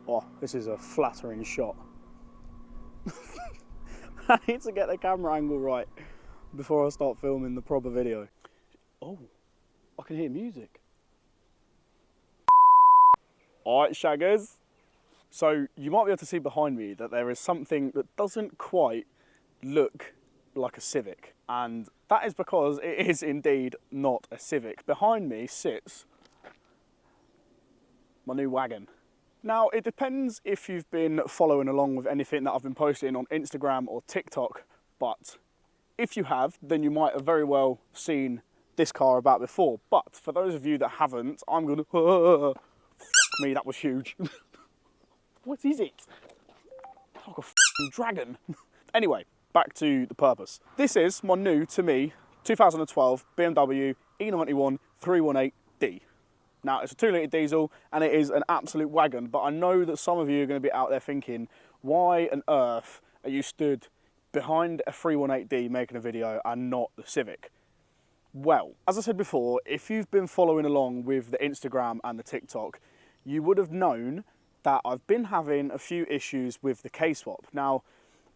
Oh, this is a flattering shot. I need to get the camera angle right before I start filming the proper video. Oh, I can hear music. Alright, shaggers. So you might be able to see behind me that there is something that doesn't quite look like a Civic. And that is because it is indeed not a Civic. Behind me sits my new wagon. Now, it depends if you've been following along with anything that I've been posting on Instagram or TikTok, but if you have, then you might have very well seen this car about before. But for those of you that haven't, I'm gonna, fuck me, that was huge. What is it? Like a f***ing dragon. Anyway, back to the purpose. This is my new, to me, 2012 BMW E91 318D. Now, it's a 2-litre diesel, and it is an absolute wagon, but I know that some of you are going to be out there thinking, why on earth are you stood behind a 318D making a video and not the Civic? Well, as I said before, if you've been following along with the Instagram and the TikTok, you would have known that I've been having a few issues with the K-swap. Now,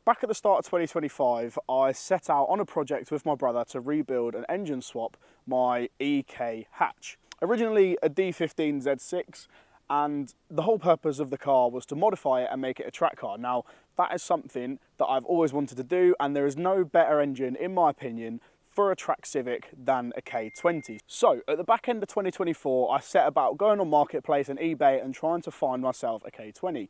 back at the start of 2025, I set out on a project with my brother to rebuild and engine swap my EK hatch. Originally a D15 Z6, and the whole purpose of the car was to modify it and make it a track car. Now, that is something that I've always wanted to do, and there is no better engine, in my opinion, for a track Civic than a K20. So, at the back end of 2024, I set about going on Marketplace and eBay and trying to find myself a K20.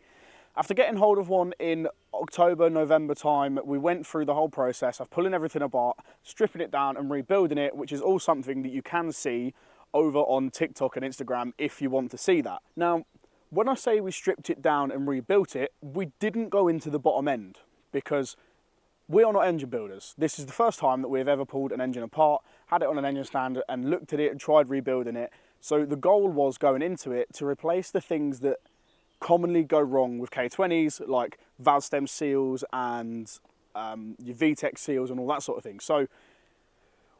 After getting hold of one in October, November time, we went through the whole process of pulling everything apart, stripping it down and rebuilding it, which is all something that you can see over on TikTok and Instagram if you want to see that. Now, when I say we stripped it down and rebuilt it, we didn't go into the bottom end because we are not engine builders. This is the first time that we've ever pulled an engine apart, had it on an engine stand and looked at it and tried rebuilding it. So the goal was going into it to replace the things that commonly go wrong with K20s, like valve stem seals and your VTEC seals and all that sort of thing. So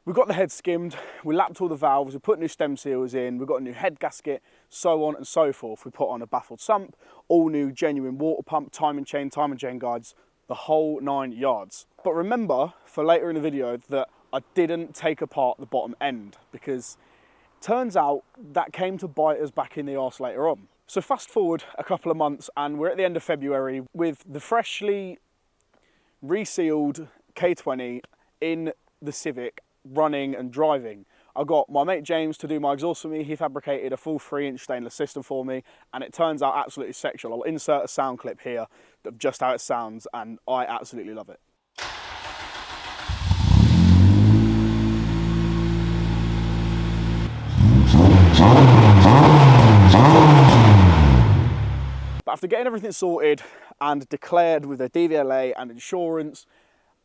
we got the head skimmed, we lapped all the valves, we put new stem seals in, we got a new head gasket, so on and so forth. We put on a baffled sump, all new genuine water pump, timing chain guides, the whole 9 yards. But remember, for later in the video, that I didn't take apart the bottom end because it turns out that came to bite us back in the arse later on. So fast forward a couple of months and we're at the end of February with the freshly resealed K20 in the Civic running and driving. I got my mate James to do my exhaust for me. He fabricated a full 3-inch stainless system for me and it turns out absolutely sexual. I'll insert a sound clip here of just how it sounds and I absolutely love it. But after getting everything sorted and declared with a DVLA and insurance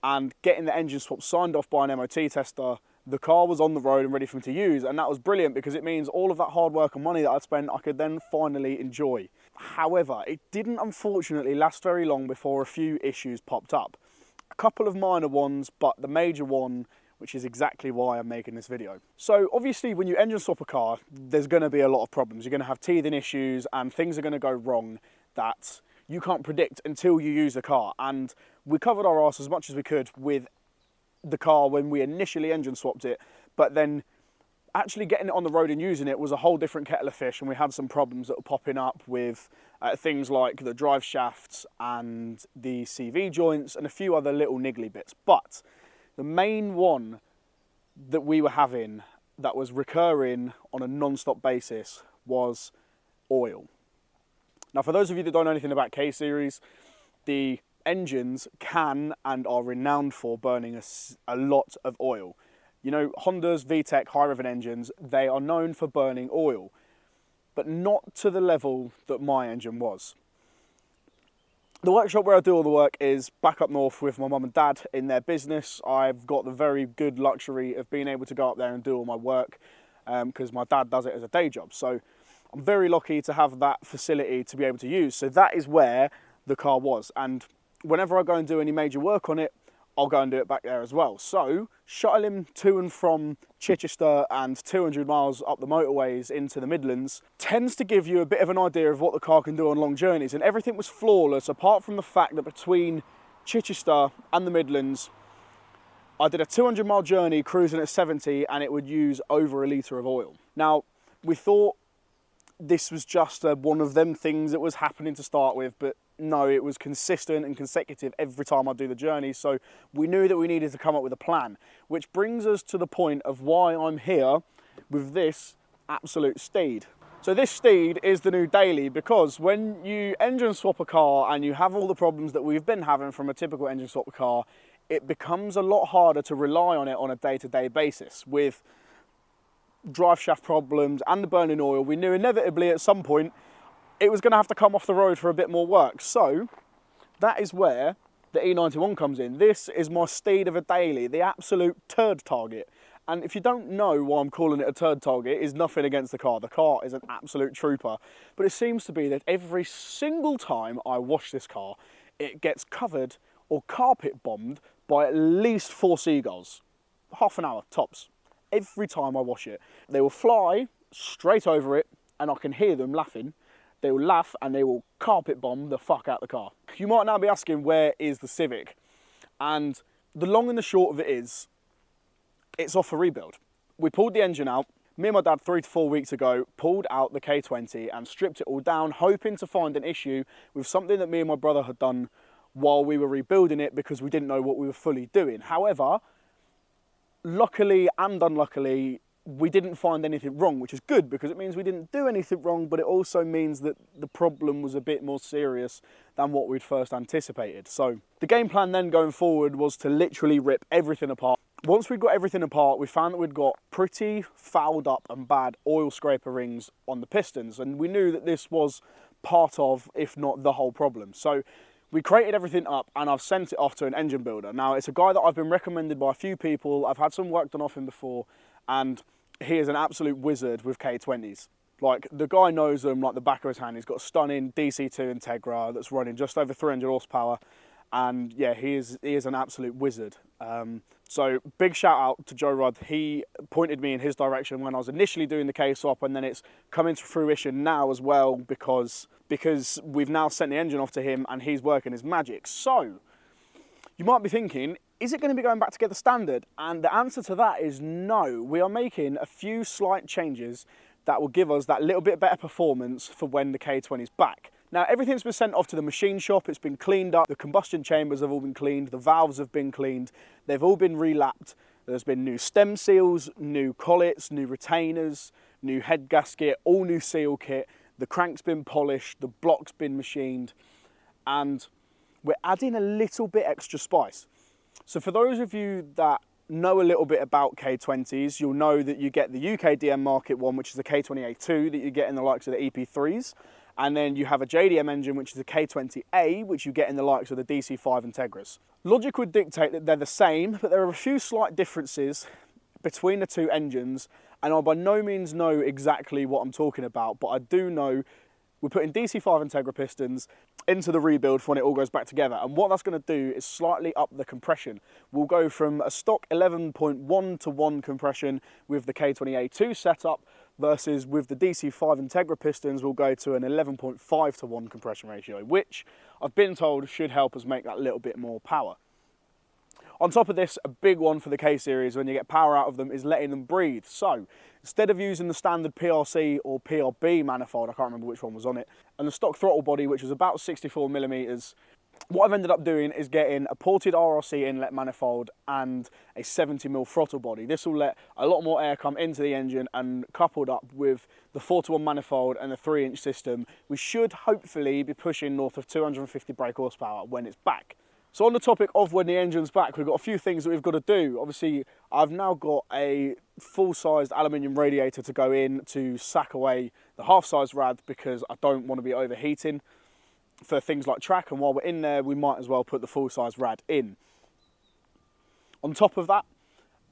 and getting the engine swap signed off by an MOT tester, the car was on the road and ready for me to use, and that was brilliant because it means all of that hard work and money that I'd spent I could then finally enjoy. However, it didn't unfortunately last very long before a few issues popped up. A couple of minor ones, but the major one, which is exactly why I'm making this video. So obviously when you engine swap a car, there's going to be a lot of problems. You're going to have teething issues and things are going to go wrong that you can't predict until you use the car. And we covered our arse as much as we could with the car when we initially engine swapped it, but then actually getting it on the road and using it was a whole different kettle of fish, and we had some problems that were popping up with things like the drive shafts and the CV joints and a few other little niggly bits. But the main one that we were having that was recurring on a non-stop basis was oil. Now, for those of you that don't know anything about K-Series, the engines can and are renowned for burning a lot of oil. You know, Honda's VTEC high revving engines, they are known for burning oil, but not to the level that my engine was. The workshop where I do all the work is back up north with my mum and dad in their business. I've got the very good luxury of being able to go up there and do all my work because my dad does it as a day job. So I'm very lucky to have that facility to be able to use. So that is where the car was. And whenever I go and do any major work on it, I'll go and do it back there as well. So shuttle him to and from Chichester and 200 miles up the motorways into the Midlands tends to give you a bit of an idea of what the car can do on long journeys, and everything was flawless apart from the fact that between Chichester and the Midlands I did a 200-mile journey cruising at 70 and it would use over a litre of oil. Now, we thought this was just one of them things that was happening to start with, but no, it was consistent and consecutive every time I do the journey, so we knew that we needed to come up with a plan, which brings us to the point of why I'm here with this absolute steed. So this steed is the new daily, because when you engine swap a car and you have all the problems that we've been having from a typical engine swap car, it becomes a lot harder to rely on it on a day-to-day basis. With drive shaft problems and the burning oil, we knew inevitably at some point it was going to have to come off the road for a bit more work. So that is where the E91 comes in. This is my steed of a daily, the absolute turd target. And if you don't know why I'm calling it a turd target, it's nothing against the car. The car is an absolute trooper. But it seems to be that every single time I wash this car, it gets covered or carpet bombed by at least 4 seagulls. Half an hour, tops. Every time I wash it. They will fly straight over it and I can hear them laughing. They will laugh and they will carpet bomb the fuck out the car. You might now be asking, where is the Civic? And the long and the short of it is, it's off a rebuild. We pulled the engine out. Me and my dad 3 to 4 weeks ago pulled out the K20 and stripped it all down, hoping to find an issue with something that me and my brother had done while we were rebuilding it, because we didn't know what we were fully doing. However, luckily and unluckily, we didn't find anything wrong, which is good because it means we didn't do anything wrong, but it also means that the problem was a bit more serious than what we'd first anticipated. So the game plan then going forward was to literally rip everything apart. Once we'd got everything apart, we found that we'd got pretty fouled up and bad oil scraper rings on the pistons, and we knew that this was part of, if not the whole problem. So we created everything up and I've sent it off to an engine builder. Now, it's a guy that I've been recommended by a few people. I've had some work done off him before, and he is an absolute wizard with K20s. Like, the guy knows them like the back of his hand. He's got a stunning DC2 Integra that's running just over 300 horsepower. And yeah, he is an absolute wizard. So big shout out to Joe Rudd. He pointed me in his direction when I was initially doing the K-swap, and then it's come into fruition now as well because we've now sent the engine off to him and he's working his magic. So you might be thinking, is it going to be going back to get the standard? And the answer to that is no. We are making a few slight changes that will give us that little bit better performance for when the K20 is back. Now, everything's been sent off to the machine shop. It's been cleaned up. The combustion chambers have all been cleaned. The valves have been cleaned. They've all been relapped. There's been new stem seals, new collets, new retainers, new head gasket, all new seal kit. The crank's been polished. The block's been machined. And we're adding a little bit extra spice. So for those of you that know a little bit about K20s, you'll know that you get the UK DM market one, which is the K20A2 that you get in the likes of the EP3s. And then you have a JDM engine, which is the K20A, which you get in the likes of the DC5 Integras. Logic would dictate that they're the same, but there are a few slight differences between the two engines, and I by no means know exactly what I'm talking about, but I do know we're putting DC5 Integra pistons into the rebuild for when it all goes back together, and what that's going to do is slightly up the compression. We'll go from a stock 11.1 to 1 compression with the K20A2 setup, versus with the DC5 Integra pistons, we'll go to an 11.5 to 1 compression ratio, which I've been told should help us make that little bit more power. On top of this, a big one for the K-Series when you get power out of them is letting them breathe. So instead of using the standard PRC or PRB manifold, I can't remember which one was on it, and the stock throttle body, which was about 64 millimeters, what I've ended up doing is getting a ported RRC inlet manifold and a 70mm throttle body. This will let a lot more air come into the engine, and coupled up with the 4:1 manifold and the 3-inch system, we should hopefully be pushing north of 250 brake horsepower when it's back. So on the topic of when the engine's back, we've got a few things that we've got to do. Obviously, I've now got a full-sized aluminium radiator to go in to sack away the half-size rad because I don't want to be overheating for things like track, and while we're in there we might as well put the full-size rad in. On top of that,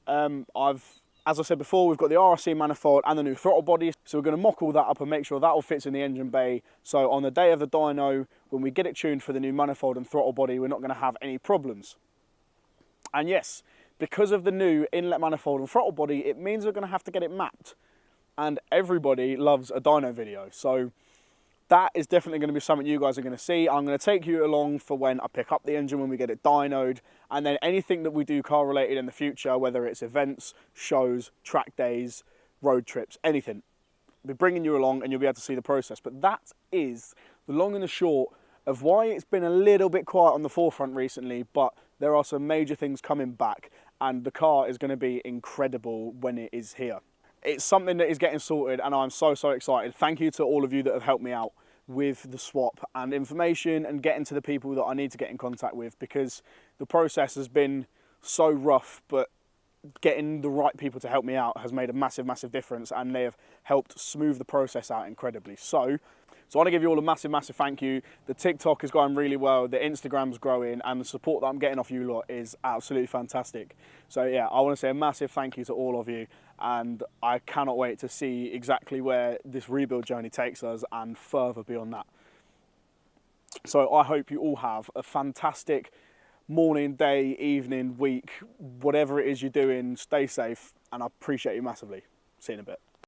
as I said before, we've got the RRC manifold and the new throttle body, so we're going to mock all that up and make sure that all fits in the engine bay, so on the day of the dyno, when we get it tuned for the new manifold and throttle body, we're not going to have any problems. And yes, because of the new inlet manifold and throttle body, it means we're going to have to get it mapped. And everybody loves a dyno video. So that is definitely going to be something you guys are going to see. I'm going to take you along for when I pick up the engine, when we get it dynoed, and then anything that we do car related in the future, whether it's events, shows, track days, road trips, anything. I'll be bringing you along and you'll be able to see the process. But that is the long and the short of why it's been a little bit quiet on the forefront recently, but there are some major things coming back and the car is going to be incredible when it is here. It's something that is getting sorted and I'm so excited. Thank you to all of you that have helped me out with the swap and information and getting to the people that I need to get in contact with, because the process has been so rough, but getting the right people to help me out has made a massive difference, and they have helped smooth the process out incredibly. So I want to give you all a massive thank you. The TikTok is going really well, the Instagram's growing, and the support that I'm getting off you lot is absolutely fantastic. So yeah, I want to say a massive thank you to all of you, and I cannot wait to see exactly where this rebuild journey takes us and further beyond that. So I hope you all have a fantastic morning, day, evening, week, whatever it is you're doing. Stay safe, and I appreciate you massively. See you in a bit.